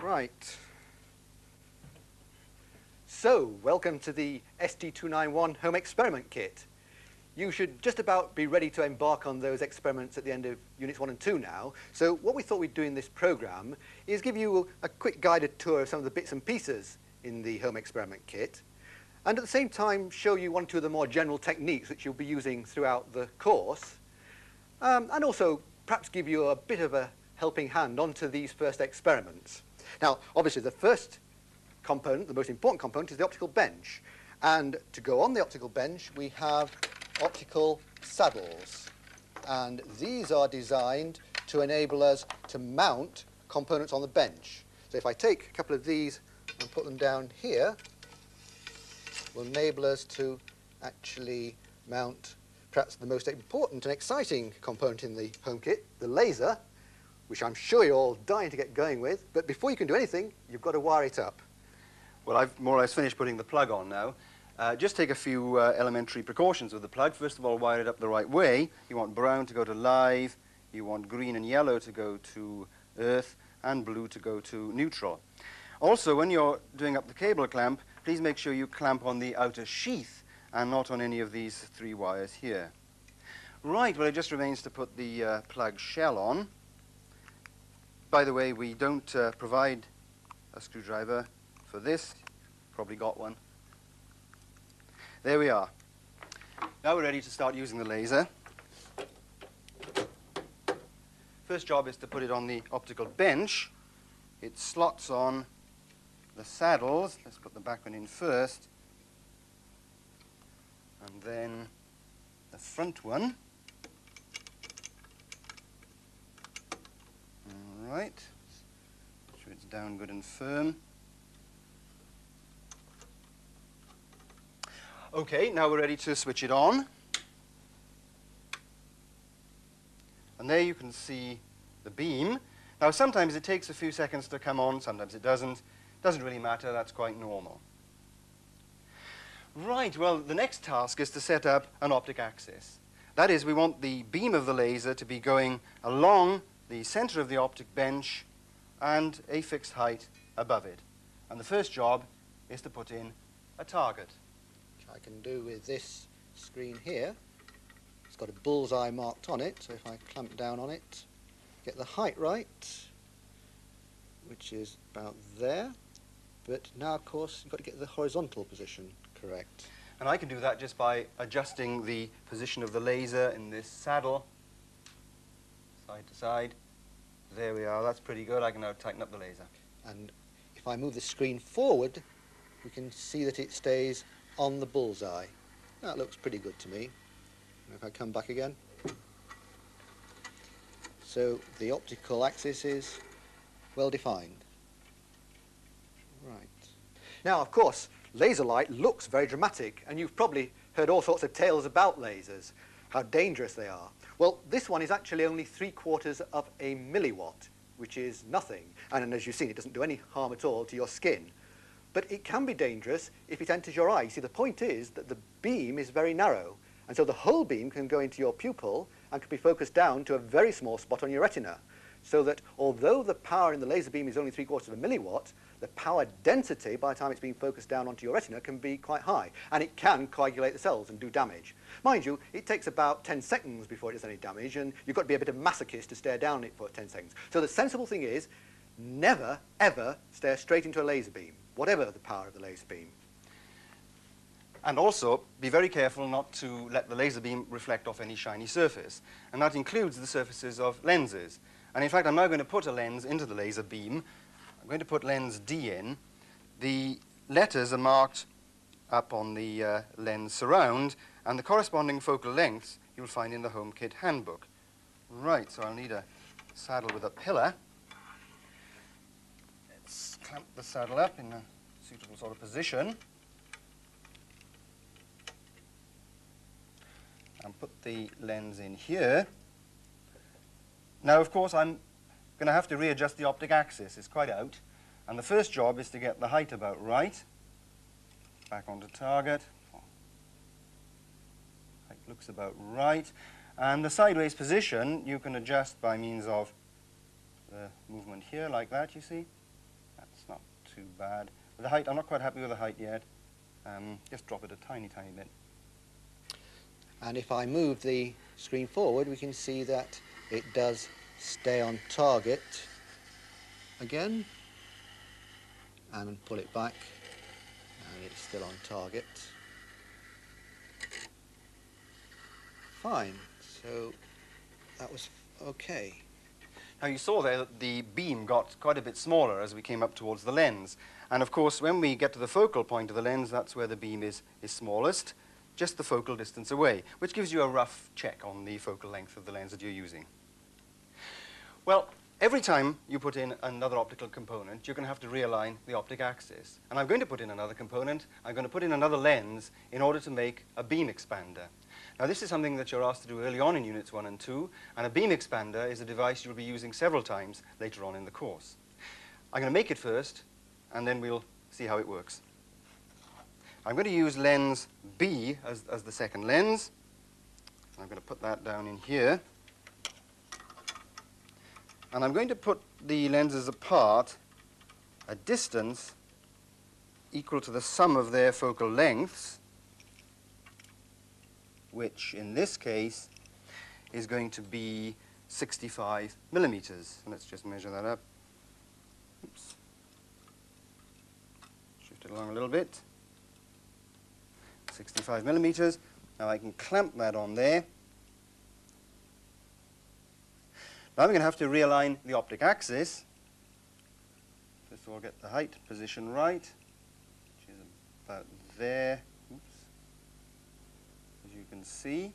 Right. So, welcome to the ST291 home experiment kit. You should just about be ready to embark on those experiments at the end of Units 1 and 2 now. So what we thought we'd do in this program is give you a quick guided tour of some of the bits and pieces in the home experiment kit, and at the same time show you one or two of the more general techniques which you'll be using throughout the course, and also perhaps give you a bit of a helping hand onto these first experiments. Now, obviously, the first component, the most important component, is the optical bench. And to go on the optical bench, we have optical saddles. And these are designed to enable us to mount components on the bench. So if I take a couple of these and put them down here, will enable us to actually mount perhaps the most important and exciting component in the home kit, the laser, which I'm sure you're all dying to get going with. But before you can do anything, you've got to wire it up. Well, I've more or less finished putting the plug on now. Just take a few elementary precautions with the plug. First of all, wire it up the right way. You want brown to go to live, you want green and yellow to go to earth, and blue to go to neutral. Also, when you're doing up the cable clamp, please make sure you clamp on the outer sheath and not on any of these three wires here. Right, well, it just remains to put the plug shell on. By the way, we don't provide a screwdriver for this. Probably got one. There we are. Now we're ready to start using the laser. First job is to put it on the optical bench. It slots on the saddles. Let's put the back one in first. And then the front one. All right. Make sure it's down good and firm. Okay, now we're ready to switch it on. And there you can see the beam. Now, sometimes it takes a few seconds to come on, sometimes it doesn't. Doesn't really matter, that's quite normal. Right, well, the next task is to set up an optic axis. That is, we want the beam of the laser to be going along the center of the optic bench and a fixed height above it. And the first job is to put in a target. I can do with this screen here. It's got a bullseye marked on it, so if I clamp down on it, get the height right, which is about there. But now, of course, you've got to get the horizontal position correct. And I can do that just by adjusting the position of the laser in this saddle, side to side. There we are, that's pretty good. I can now tighten up the laser. And if I move the screen forward, we can see that it stays on the bullseye. That looks pretty good to me. If I come back again. So the optical axis is well defined. Right. Now, of course, laser light looks very dramatic, and you've probably heard all sorts of tales about lasers, how dangerous they are. Well, this one is actually only 3/4 of a milliwatt, which is nothing. And as you've seen, it doesn't do any harm at all to your skin. But it can be dangerous if it enters your eye. See, the point is that the beam is very narrow, and so the whole beam can go into your pupil and can be focused down to a very small spot on your retina. So that although the power in the laser beam is only 3/4 of a milliwatt, the power density by the time it's being focused down onto your retina can be quite high, and it can coagulate the cells and do damage. Mind you, it takes about 10 seconds before it does any damage, and you've got to be a bit of a masochist to stare down it for 10 seconds. So the sensible thing is, never, ever stare straight into a laser beam, whatever the power of the laser beam. And also, be very careful not to let the laser beam reflect off any shiny surface. And that includes the surfaces of lenses. And in fact, I'm now going to put a lens into the laser beam. I'm going to put lens D in. The letters are marked up on the lens surround, and the corresponding focal lengths you'll find in the home kit handbook. Right, so I'll need a saddle with a pillar. Let's clamp the saddle up in a suitable sort of position. And put the lens in here. Now, of course, I'm going to have to readjust the optic axis. It's quite out. And the first job is to get the height about right. Back onto target. Height looks about right. And the sideways position you can adjust by means of the movement here, like that, you see. too bad. The height, I'm not quite happy with the height yet. Just drop it a tiny, tiny bit. And if I move the screen forward, we can see that it does stay on target again. And pull it back, and it's still on target. Fine, so that was okay. Now you saw there that the beam got quite a bit smaller as we came up towards the lens. And of course, when we get to the focal point of the lens, that's where the beam is smallest, just the focal distance away, which gives you a rough check on the focal length of the lens that you're using. Well, every time you put in another optical component, you're going to have to realign the optic axis. And I'm going to put in another component. I'm going to put in another lens in order to make a beam expander. Now, this is something that you're asked to do early on in Units 1 and 2, and a beam expander is a device you'll be using several times later on in the course. I'm going to make it first, and then we'll see how it works. I'm going to use lens B as the second lens. I'm going to put that down in here. And I'm going to put the lenses apart a distance equal to the sum of their focal lengths, which in this case is going to be 65 millimeters. And let's just measure that up. Oops. Shift it along a little bit. 65 millimeters. Now I can clamp that on there. Now I'm going to have to realign the optic axis. First of all, get the height position right, which is about there. Oops. As you can see.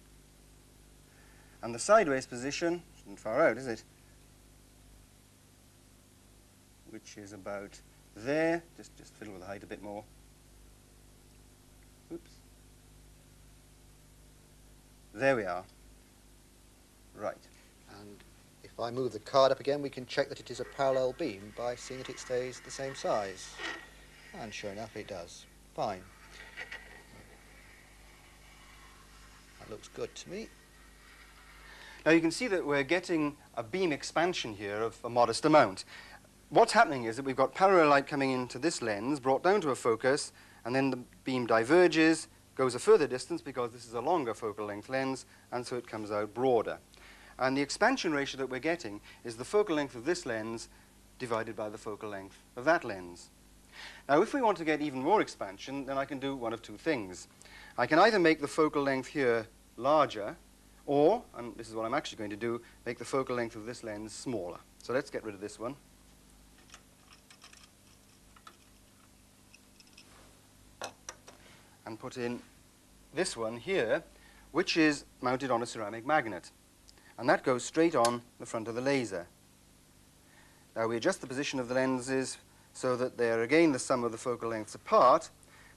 And the sideways position isn't far out, is it? Which is about there. Just fiddle with the height a bit more. Oops. There we are. Right. And if I move the card up again, we can check that it is a parallel beam by seeing that it stays the same size. And sure enough, it does. Fine. That looks good to me. Now you can see that we're getting a beam expansion here of a modest amount. What's happening is that we've got parallel light coming into this lens, brought down to a focus, and then the beam diverges, goes a further distance because this is a longer focal length lens, and so it comes out broader. And the expansion ratio that we're getting is the focal length of this lens divided by the focal length of that lens. Now, if we want to get even more expansion, then I can do one of two things. I can either make the focal length here larger, or, and this is what I'm actually going to do, make the focal length of this lens smaller. So let's get rid of this one. And put in this one here, which is mounted on a ceramic magnet. And that goes straight on the front of the laser. Now we adjust the position of the lenses so that they're again the sum of the focal lengths apart.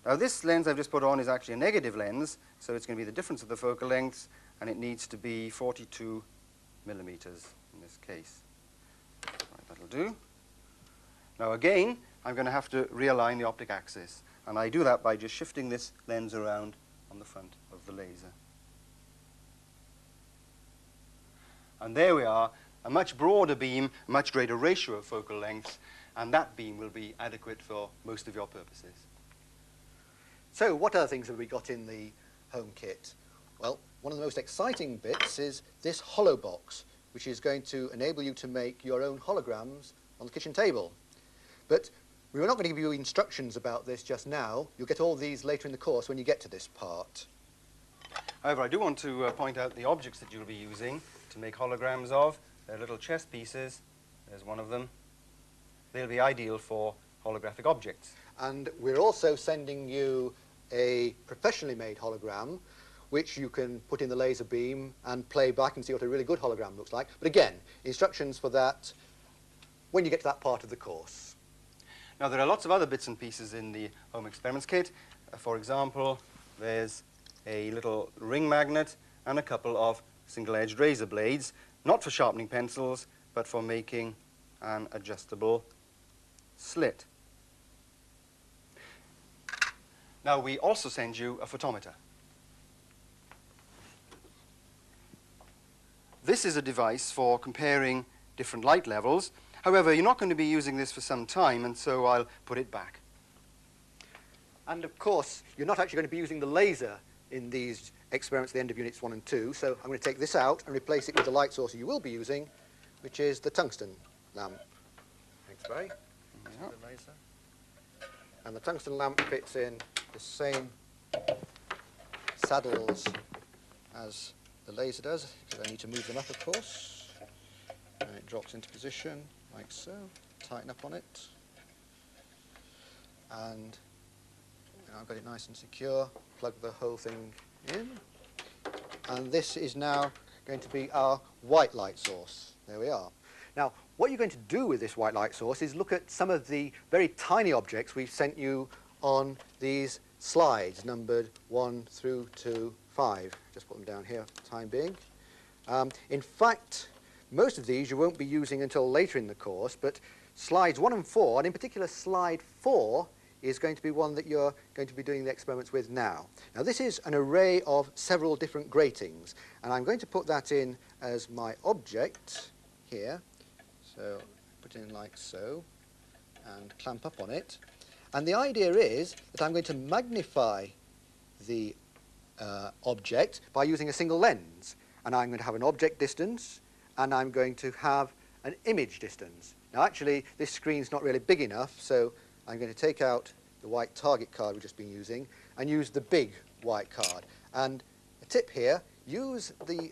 Now this lens I've just put on is actually a negative lens, so it's going to be the difference of the focal lengths, and it needs to be 42 millimeters in this case. Right, that'll do. Now again, I'm going to have to realign the optic axis, and I do that by just shifting this lens around on the front of the laser. And there we are, a much broader beam, a much greater ratio of focal lengths, and that beam will be adequate for most of your purposes. So what other things have we got in the home kit? Well, one of the most exciting bits is this hollow box, which is going to enable you to make your own holograms on the kitchen table. But we're not going to give you instructions about this just now. You'll get all these later in the course when you get to this part. However, I do want to point out the objects that you'll be using to make holograms of. They're little chess pieces. There's one of them. They'll be ideal for holographic objects. And we're also sending you a professionally made hologram, which you can put in the laser beam and play back and see what a really good hologram looks like. But again, instructions for that when you get to that part of the course. Now, there are lots of other bits and pieces in the home experiments kit. For example, there's a little ring magnet and a couple of single-edged razor blades, not for sharpening pencils, but for making an adjustable slit. Now, we also send you a photometer. This is a device for comparing different light levels, However, you're not going to be using this for some time, and so I'll put it back. And of course, you're not actually going to be using the laser in these experiments at the end of Units 1 and 2, so I'm going to take this out and replace it with the light source you will be using, which is the tungsten lamp. Thanks, Barry. Yeah. The laser. And the tungsten lamp fits in the same saddles as the laser does, because I need to move them up, of course. And it drops into position, like so. Tighten up on it. And I've got it nice and secure. Plug the whole thing in. And this is now going to be our white light source. There we are. Now, what you're going to do with this white light source is look at some of the very tiny objects we've sent you on these slides, numbered 1 through to 5. Just put them down here for the time being. In fact, most of these you won't be using until later in the course, but slides 1 and 4, and in particular slide 4, is going to be one that you're going to be doing the experiments with now. Now, this is an array of several different gratings, and I'm going to put that in as my object here. So put it in like so, and clamp up on it. And the idea is that I'm going to magnify the object by using a single lens. And I'm going to have an object distance, and I'm going to have an image distance. Now, actually, this screen's not really big enough, so I'm going to take out the white target card we've just been using and use the big white card. And a tip here, use the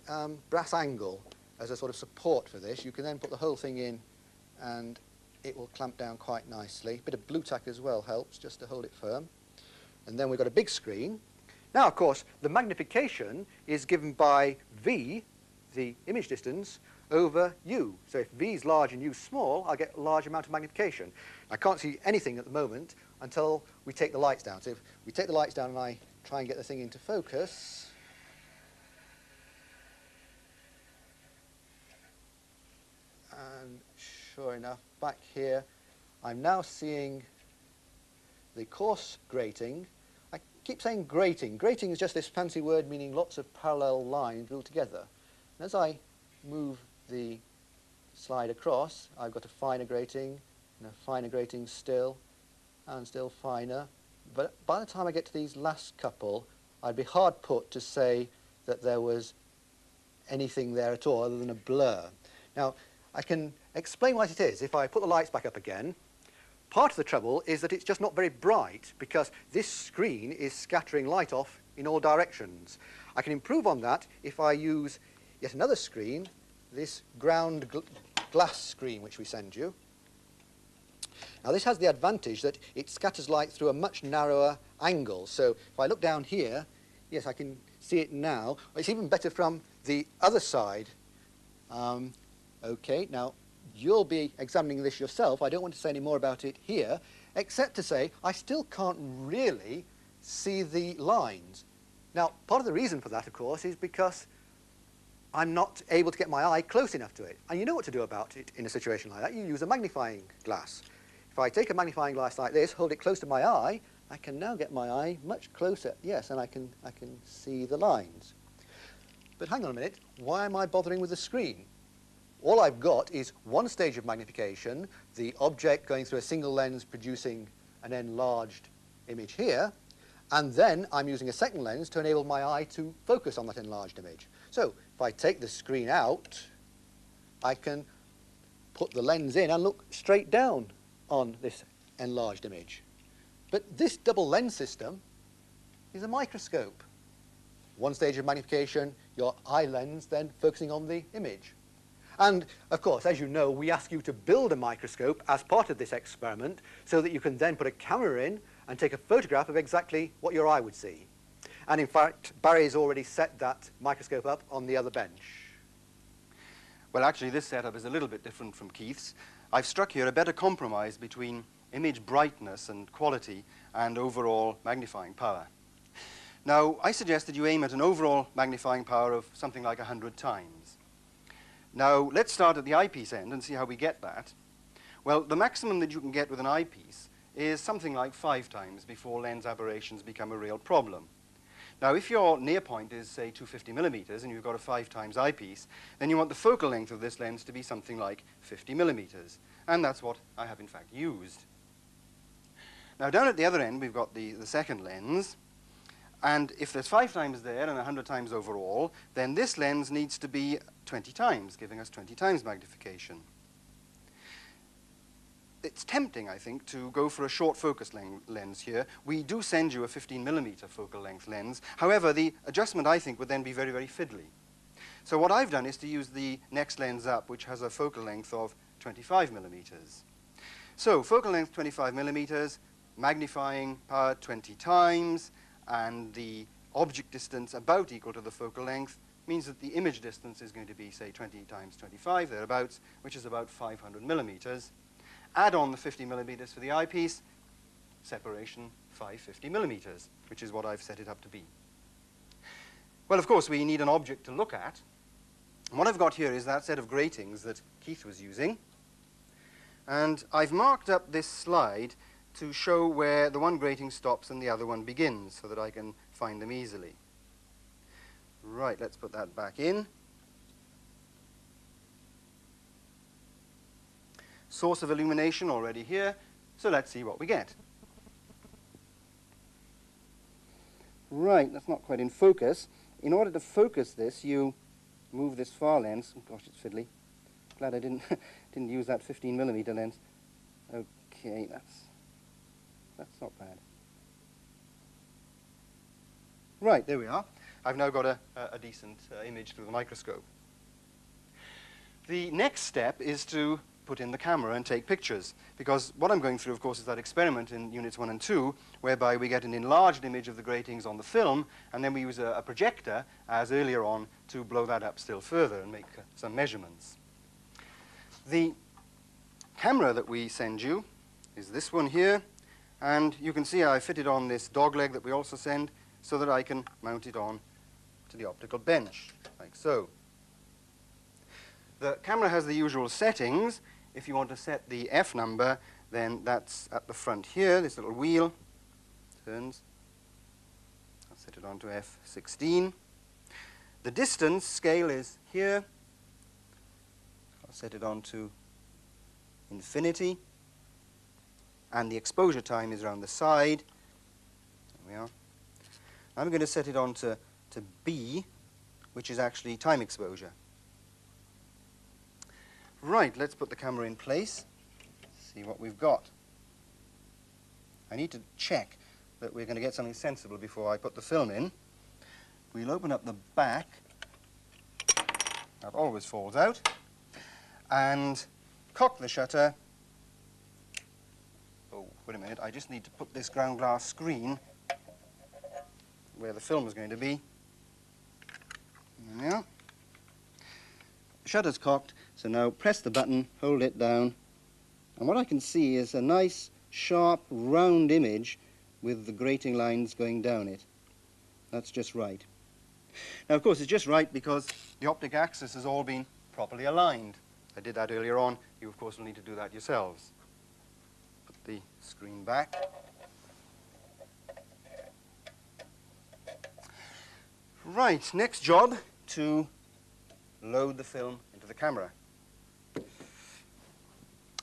brass angle as a sort of support for this. You can then put the whole thing in and it will clamp down quite nicely. A bit of blue tack as well helps, just to hold it firm. And then we've got a big screen. Now, of course, the magnification is given by V, the image distance, over U. So if V is large and U is small, I'll get a large amount of magnification. I can't see anything at the moment until we take the lights down. So if we take the lights down and I try and get the thing into focus, and sure enough, back here, I'm now seeing the coarse grating. I keep saying grating. Grating is just this fancy word meaning lots of parallel lines glued together. And as I move the slide across, I've got a finer grating, and a finer grating still, and still finer. But by the time I get to these last couple, I'd be hard put to say that there was anything there at all other than a blur. Now, I can explain what it is. If I put the lights back up again, part of the trouble is that it's just not very bright because this screen is scattering light off in all directions. I can improve on that if I use yet another screen, this ground glass screen which we send you. Now, this has the advantage that it scatters light through a much narrower angle. So if I look down here, yes, I can see it now. It's even better from the other side. Okay, now you'll be examining this yourself. I don't want to say any more about it here, except to say I still can't really see the lines. Now, part of the reason for that, of course, is because I'm not able to get my eye close enough to it. And you know what to do about it in a situation like that. You use a magnifying glass. If I take a magnifying glass like this, hold it close to my eye, I can now get my eye much closer. Yes, and I can see the lines. But hang on a minute, why am I bothering with the screen? All I've got is one stage of magnification, the object going through a single lens producing an enlarged image here, and then I'm using a second lens to enable my eye to focus on that enlarged image. So if I take the screen out, I can put the lens in and look straight down on this enlarged image. But this double lens system is a microscope. One stage of magnification, your eye lens then focusing on the image. And, of course, as you know, we ask you to build a microscope as part of this experiment so that you can then put a camera in and take a photograph of exactly what your eye would see. And, in fact, Barry's already set that microscope up on the other bench. Well, actually, this setup is a little bit different from Keith's. I've struck here a better compromise between image brightness and quality and overall magnifying power. Now, I suggest that you aim at an overall magnifying power of something like 100 times. Now, let's start at the eyepiece end and see how we get that. Well, the maximum that you can get with an eyepiece is something like 5 times before lens aberrations become a real problem. Now, if your near point is, say, 250 millimeters and you've got a 5 times eyepiece, then you want the focal length of this lens to be something like 50 millimeters. And that's what I have, in fact, used. Now, down at the other end, we've got the second lens. And if there's 5 times there and 100 times overall, then this lens needs to be 20 times, giving us 20 times magnification. It's tempting, I think, to go for a short focus lens here. We do send you a 15 millimeter focal length lens. However, the adjustment, I think, would then be very, very fiddly. So what I've done is to use the next lens up, which has a focal length of 25 millimeters. So focal length 25 millimeters, magnifying power 20 times, and the object distance about equal to the focal length means that the image distance is going to be, say, 20 times 25, thereabouts, which is about 500 millimeters. Add on the 50 millimeters for the eyepiece, separation 550 millimeters, which is what I've set it up to be. Well, of course, we need an object to look at. And what I've got here is that set of gratings that Keith was using. And I've marked up this slide to show where the one grating stops and the other one begins so that I can find them easily. Right, let's put that back in. Source of illumination already here, so let's see what we get. Right, that's not quite in focus. In order to focus this, you move this far lens. Oh, gosh, it's fiddly. Glad I didn't use that 15 millimeter lens. Okay, that's not bad. Right, there we are. I've now got a decent image through the microscope. The next step is to put in the camera and take pictures, because what I'm going through, of course, is that experiment in Units 1 and 2, whereby we get an enlarged image of the gratings on the film, and then we use a projector, as earlier on, to blow that up still further and make some measurements. The camera that we send you is this one here, and you can see I fitted on this dog leg that we also send so that I can mount it on to the optical bench, like so. The camera has the usual settings. If you want to set the F number, then that's at the front here. This little wheel turns. I'll set it on to F16. The distance scale is here. I'll set it on to infinity. And the exposure time is around the side. There we are. I'm going to set it on to B, which is actually time exposure. Right, let's put the camera in place, see what we've got. I need to check that we're going to get something sensible before I put the film in. We'll open up the back. That always falls out. And cock the shutter. Oh, wait a minute, I just need to put this ground glass screen where the film is going to be. There we are. The shutter's cocked, so now press the button, hold it down, and what I can see is a nice, sharp, round image with the grating lines going down it. That's just right. Now, of course, it's just right because the optic axis has all been properly aligned. I did that earlier on. You, of course, will need to do that yourselves. Put the screen back. Right, next job, to load the film into the camera.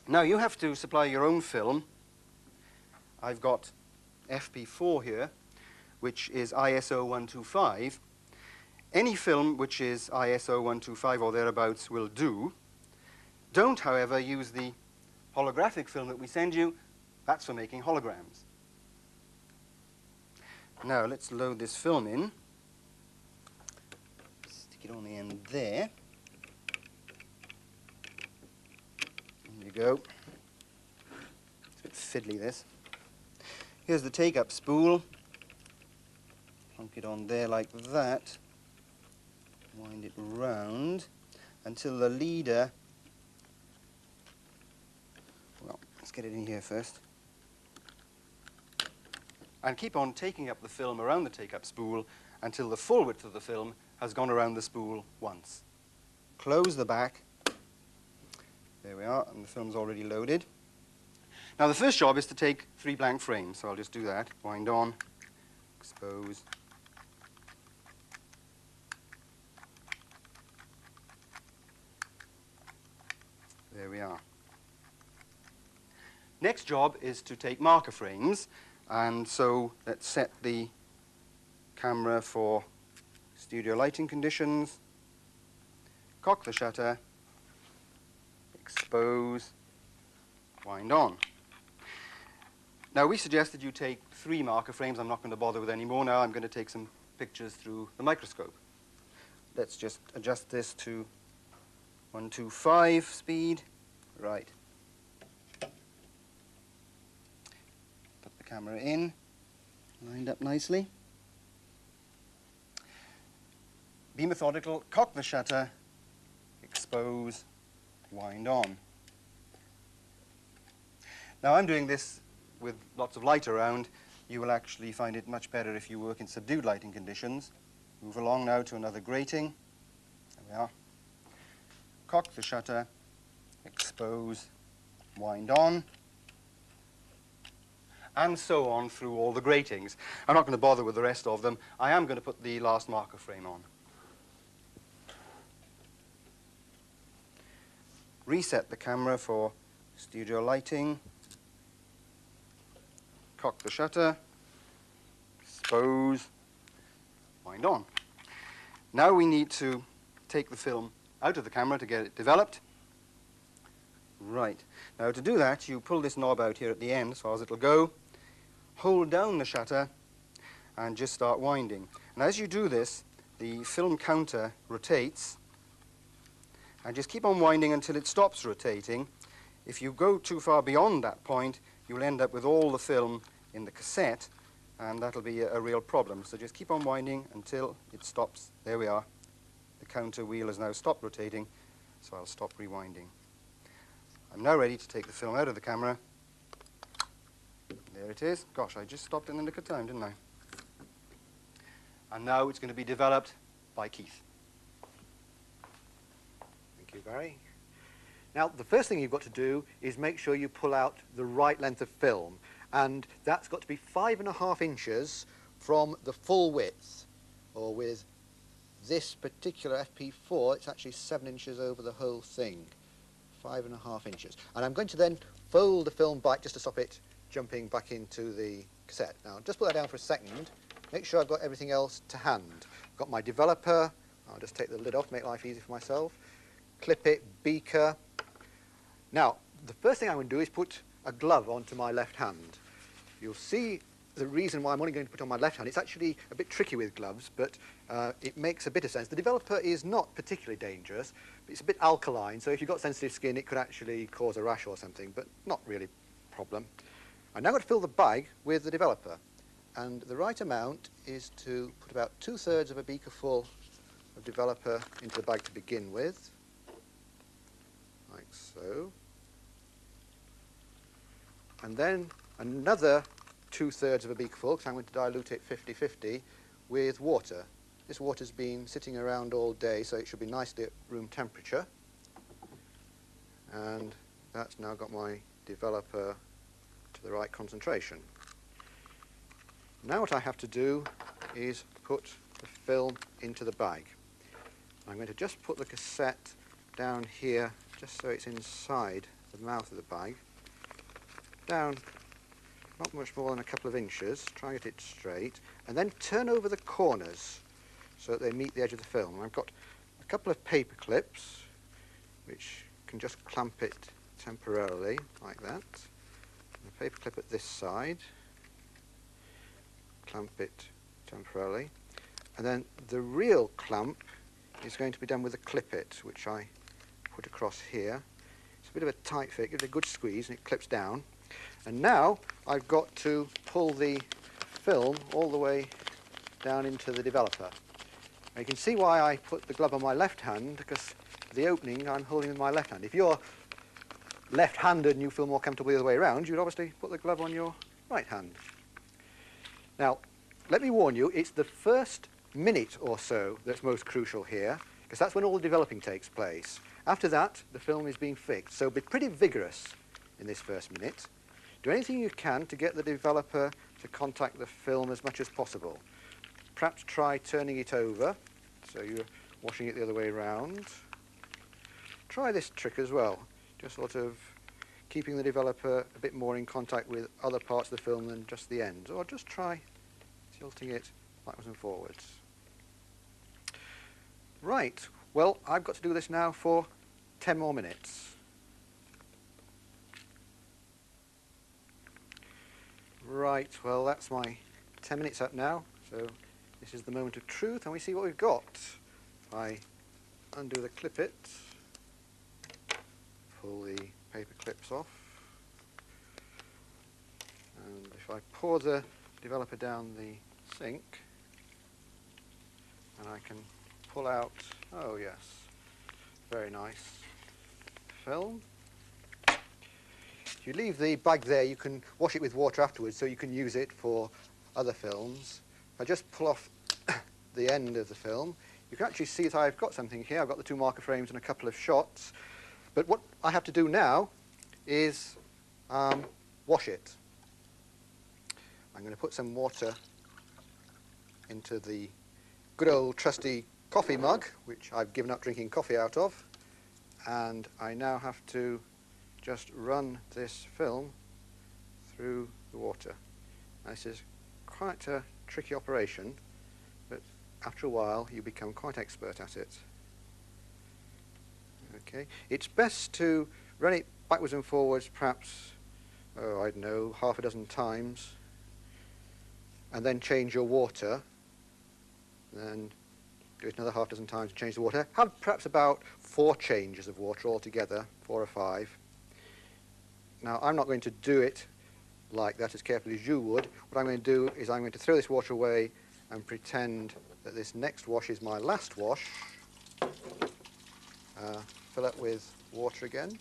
Now, you have to supply your own film. I've got FP4 here, which is ISO 125. Any film which is ISO 125 or thereabouts will do. Don't, however, use the holographic film that we send you. That's for making holograms. Now, let's load this film in. Stick it on the end there. There you go. It's a bit fiddly, this. Here's the take-up spool. Plonk it on there like that. Wind it round until the leader... Well, let's get it in here first. And keep on taking up the film around the take-up spool until the full width of the film has gone around the spool once. Close the back. There we are, and the film's already loaded. Now, the first job is to take 3 blank frames, so I'll just do that. Wind on, expose, There we are. Next job is to take marker frames, and so let's set the camera for studio lighting conditions, cock the shutter, expose, wind on. Now we suggested you take 3 marker frames. I'm not going to bother with any more now. I'm going to take some pictures through the microscope. Let's just adjust this to 125 speed. Right. Put the camera in, lined up nicely. Be methodical, cock the shutter, expose, wind on. Now I'm doing this with lots of light around. You will actually find it much better if you work in subdued lighting conditions. Move along now to another grating. There we are. Cock the shutter, expose, wind on, and so on through all the gratings. I'm not going to bother with the rest of them. I am going to put the last marker frame on. Reset the camera for studio lighting. Cock the shutter, expose, wind on. Now we need to take the film out of the camera to get it developed. Right. Now to do that, you pull this knob out here at the end as far as it'll go, hold down the shutter, and just start winding. And as you do this, the film counter rotates, and just keep on winding until it stops rotating. If you go too far beyond that point, you'll end up with all the film in the cassette, and that'll be a real problem. So just keep on winding until it stops. There we are. The counter wheel has now stopped rotating, so I'll stop rewinding. I'm now ready to take the film out of the camera. There it is. Gosh, I just stopped in the nick of time, didn't I? And now it's going to be developed by Keith. Thank you, Barry. Now, the first thing you've got to do is make sure you pull out the right length of film, and that's got to be 5.5 inches from the full width, or with this particular FP4, it's actually 7 inches over the whole thing. 5.5 inches. And I'm going to then fold the film back just to stop it jumping back into the cassette. Now, just put that down for a second. Make sure I've got everything else to hand. I've got my developer. I'll just take the lid off, make life easy for myself. Clip it, beaker. Now, the first thing I'm going to do is put a glove onto my left hand. You'll see the reason why I'm only going to put on my left hand. It's actually a bit tricky with gloves, but it makes a bit of sense. The developer is not particularly dangerous, but it's a bit alkaline, so if you've got sensitive skin, it could actually cause a rash or something, but not really a problem. I'm now going to fill the bag with the developer, and the right amount is to put about 2/3 of a beaker full of developer into the bag to begin with, like so. And then another 2/3 of a beaker full, because I'm going to dilute it 50-50 with water. This water's been sitting around all day, so it should be nicely at room temperature. And that's now got my developer to the right concentration. Now what I have to do is put the film into the bag. I'm going to just put the cassette down here, just so it's inside the mouth of the bag. Down not much more than a couple of inches, try and get it straight, and then turn over the corners so that they meet the edge of the film. And I've got a couple of paper clips which can just clamp it temporarily like that. And a paper clip at this side, clamp it temporarily, and then the real clamp is going to be done with a clip-it, which I put across here. It's a bit of a tight fit, give it a good squeeze and it clips down. And now I've got to pull the film all the way down into the developer. Now you can see why I put the glove on my left hand, because the opening I'm holding with my left hand. If you're left-handed and you feel more comfortable the other way around, you'd obviously put the glove on your right hand. Now, let me warn you, it's the first minute or so that's most crucial here, because that's when all the developing takes place. After that, the film is being fixed, so be pretty vigorous in this first minute. Do anything you can to get the developer to contact the film as much as possible. Perhaps try turning it over, so you're washing it the other way around. Try this trick as well. just sort of keeping the developer a bit more in contact with other parts of the film than just the ends, or just try tilting it backwards and forwards. Right, well, I've got to do this now for 10 more minutes. Right, well, that's my 10 minutes up now, so this is the moment of truth, and we see what we've got. If I undo the clip it, pull the paper clips off, and if I pour the developer down the sink, and I can pull out, oh yes, very nice film. If you leave the bag there, you can wash it with water afterwards, so you can use it for other films. If I just pull off the end of the film, you can actually see that I've got something here. I've got the 2 marker frames and a couple of shots. But what I have to do now is wash it. I'm going to put some water into the good old trusty coffee mug, which I've given up drinking coffee out of. And I now have to just run this film through the water. Now, this is quite a tricky operation, but after a while you become quite expert at it. Okay, it's best to run it backwards and forwards, perhaps, oh, I don't know, half a dozen times, and then change your water. Then do it another half dozen times to change the water. Have perhaps about 4 changes of water altogether, 4 or 5. Now, I'm not going to do it like that as carefully as you would. What I'm going to do is I'm going to throw this water away and pretend that this next wash is my last wash. Fill it with water again.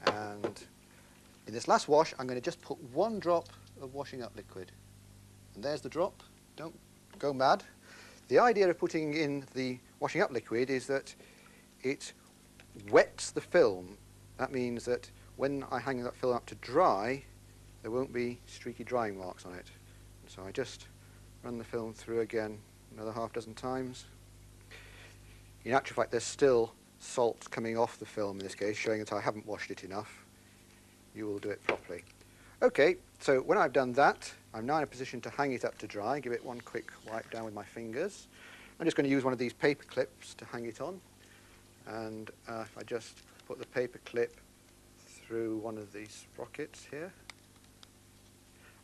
And in this last wash, I'm going to just put 1 drop of washing up liquid. And there's the drop. Don't go mad. The idea of putting in the washing up liquid is that it wets the film. That means that when I hang that film up to dry, there won't be streaky drying marks on it. So I just run the film through again another half dozen times. In actual fact, there's still salt coming off the film in this case, showing that I haven't washed it enough. You will do it properly. Okay, so when I've done that, I'm now in a position to hang it up to dry. Give it 1 quick wipe down with my fingers. I'm just going to use one of these paper clips to hang it on. And if I just put the paper clip through one of these sprockets here,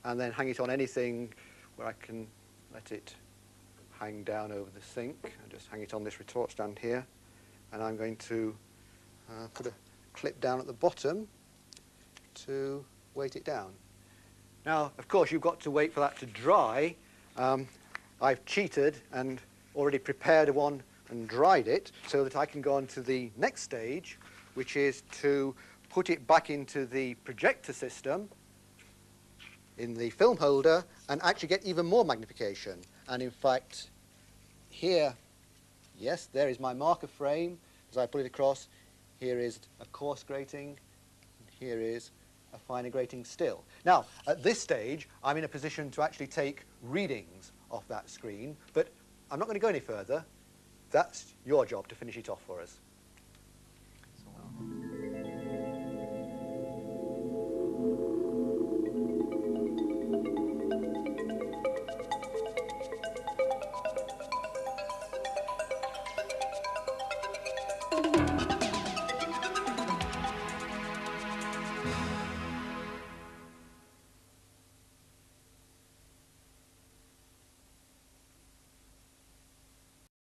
and then hang it on anything where I can let it hang down over the sink, and just hang it on this retort stand here. And I'm going to put a clip down at the bottom to weight it down. Now, of course, you've got to wait for that to dry. I've cheated and already prepared one and dried it so that I can go on to the next stage, which is to put it back into the projector system in the film holder and actually get even more magnification. And in fact, here, yes, there is my marker frame. As I put it across, here is a coarse grating, and here is a finer grating still. Now, at this stage, I'm in a position to actually take readings off that screen, but I'm not going to go any further. That's your job to finish it off for us.